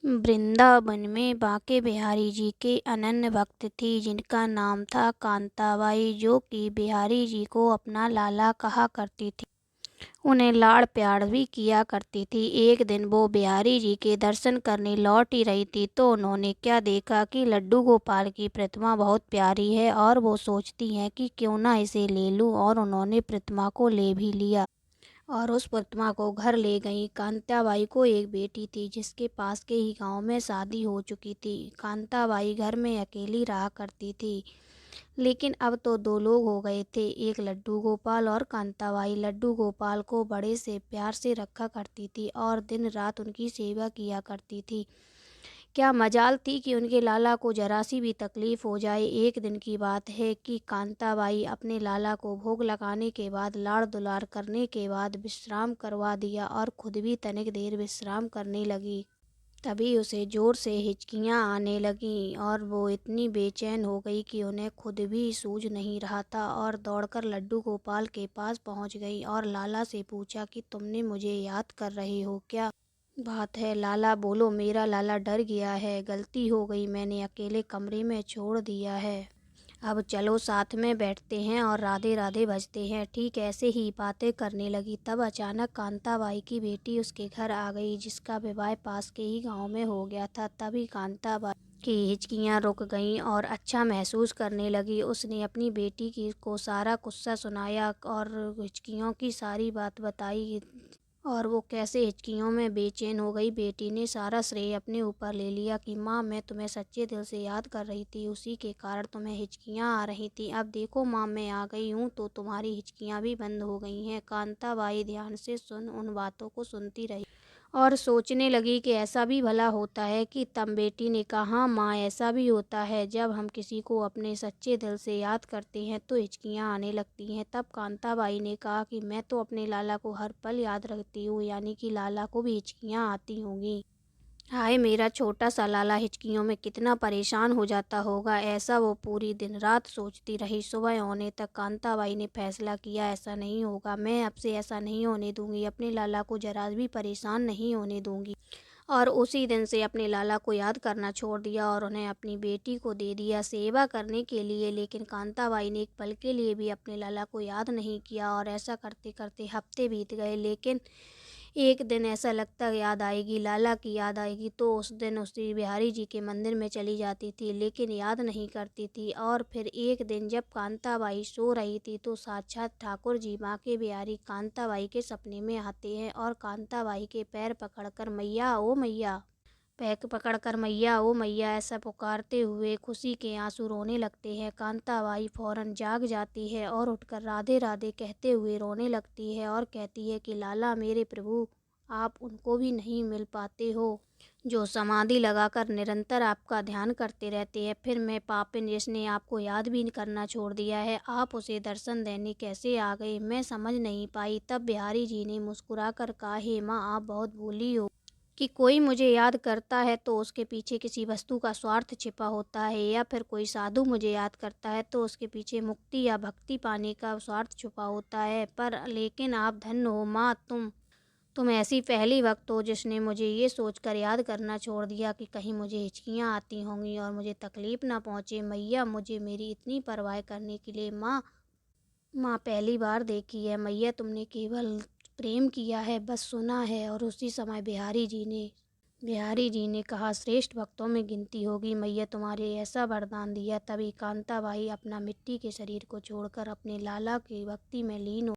वृंदावन में बांके बिहारी जी के अनन्य भक्त थी, जिनका नाम था कांताबाई, जो कि बिहारी जी को अपना लाला कहा करती थी। उन्हें लाड़ प्यार भी किया करती थी। एक दिन वो बिहारी जी के दर्शन करने लौट ही रही थी, तो उन्होंने क्या देखा कि लड्डू गोपाल की प्रतिमा बहुत प्यारी है और वो सोचती हैं कि क्यों ना इसे ले लूं, और उन्होंने प्रतिमा को ले भी लिया और उस प्रतिमा को घर ले गई। कांताबाई को एक बेटी थी, जिसके पास के ही गांव में शादी हो चुकी थी। कांताबाई घर में अकेली रहा करती थी, लेकिन अब तो दो लोग हो गए थे, एक लड्डू गोपाल और कांताबाई। लड्डू गोपाल को बड़े से प्यार से रखा करती थी और दिन रात उनकी सेवा किया करती थी। क्या मजाल थी कि उनके लाला को जरा सी भी तकलीफ हो जाए। एक दिन की बात है कि कांताबाई अपने लाला को भोग लगाने के बाद, लाड़ दुलार करने के बाद विश्राम करवा दिया और खुद भी तनिक देर विश्राम करने लगी। तभी उसे जोर से हिचकियां आने लगीं और वो इतनी बेचैन हो गई कि उन्हें खुद भी सूझ नहीं रहा था, और दौड़कर लड्डू गोपाल के पास पहुंच गई और लाला से पूछा कि तुमने मुझे याद कर रहे हो क्या बात है। लाला बोलो, मेरा लाला डर गया है, गलती हो गई, मैंने अकेले कमरे में छोड़ दिया है, अब चलो साथ में बैठते हैं और राधे राधे भजते हैं। ठीक ऐसे ही बातें करने लगी, तब अचानक कांताबाई की बेटी उसके घर आ गई, जिसका विवाह पास के ही गांव में हो गया था। तभी कांताबाई की हिचकियां रुक गईं और अच्छा महसूस करने लगी। उसने अपनी बेटी की को सारा किस्सा सुनाया और हिचकियों की सारी बात बताई और वो कैसे हिचकियों में बेचैन हो गई। बेटी ने सारा श्रेय अपने ऊपर ले लिया कि माँ, मैं तुम्हें सच्चे दिल से याद कर रही थी, उसी के कारण तुम्हें हिचकियाँ आ रही थी। अब देखो माँ, मैं आ गई हूँ तो तुम्हारी हिचकियाँ भी बंद हो गई हैं। कांताबाई ध्यान से उन बातों को सुनती रही और सोचने लगी कि ऐसा भी भला होता है कि तब बेटी ने कहा, हाँ माँ, ऐसा भी होता है, जब हम किसी को अपने सच्चे दिल से याद करते हैं तो हिचकियाँ आने लगती हैं। तब कांताबाई ने कहा कि मैं तो अपने लाला को हर पल याद रखती हूँ, यानी कि लाला को भी हिचकियाँ आती होंगी। हाय, मेरा छोटा सा लाला हिचकियों में कितना परेशान हो जाता होगा। ऐसा वो पूरी दिन रात सोचती रही। सुबह होने तक कांताबाई ने फैसला किया, ऐसा नहीं होगा, मैं अब से ऐसा नहीं होने दूंगी, अपने लाला को जरा भी परेशान नहीं होने दूंगी। और उसी दिन से अपने लाला को याद करना छोड़ दिया और उन्हें अपनी बेटी को दे दिया सेवा करने के लिए। लेकिन कांताबाई ने एक पल के लिए भी अपने लाला को याद नहीं किया और ऐसा करते करते हफ्ते बीत गए। लेकिन एक दिन ऐसा लगता याद आएगी, लाला की याद आएगी, तो उस दिन उसी बिहारी जी के मंदिर में चली जाती थी, लेकिन याद नहीं करती थी। और फिर एक दिन जब कांताबाई सो रही थी तो साक्षात ठाकुर जी बांके बिहारी कांताबाई के सपने में आते हैं और कांताबाई के पैर पकड़कर मैया ओ मैया, पैक पकड़कर मैया ओ मैया ऐसा पुकारते हुए खुशी के आंसू रोने लगते हैं। कांताबाई फौरन जाग जाती है और उठकर राधे राधे कहते हुए रोने लगती है और कहती है कि लाला मेरे प्रभु, आप उनको भी नहीं मिल पाते हो जो समाधि लगाकर निरंतर आपका ध्यान करते रहते हैं। फिर मैं पापिन जिसने आपको याद भी करना छोड़ दिया है, आप उसे दर्शन देने कैसे आ गए, मैं समझ नहीं पाई। तब बिहारी जी ने मुस्कुराकर कहा, हे माँ, आप बहुत भूली हो कि कोई मुझे याद करता है तो उसके पीछे किसी वस्तु का स्वार्थ छिपा होता है, या फिर कोई साधु मुझे याद करता है तो उसके पीछे मुक्ति या भक्ति पाने का स्वार्थ छुपा होता है। पर लेकिन आप धन्य हो माँ, तुम ऐसी पहली वक्त हो जिसने मुझे ये सोचकर याद करना छोड़ दिया कि कहीं मुझे हिचकियाँ आती होंगी और मुझे तकलीफ़ ना पहुँचे। मैया, मुझे मेरी इतनी परवाह करने के लिए माँ पहली बार देखी है। मैया, तुमने केवल प्रेम किया है, बस सुना है। और उसी समय बिहारी जी ने कहा, श्रेष्ठ भक्तों में गिनती होगी मैया, तुम्हारे ऐसा वरदान दिया। तभी कांताबाई अपना मिट्टी के शरीर को छोड़कर अपने लाला की भक्ति में लीन हो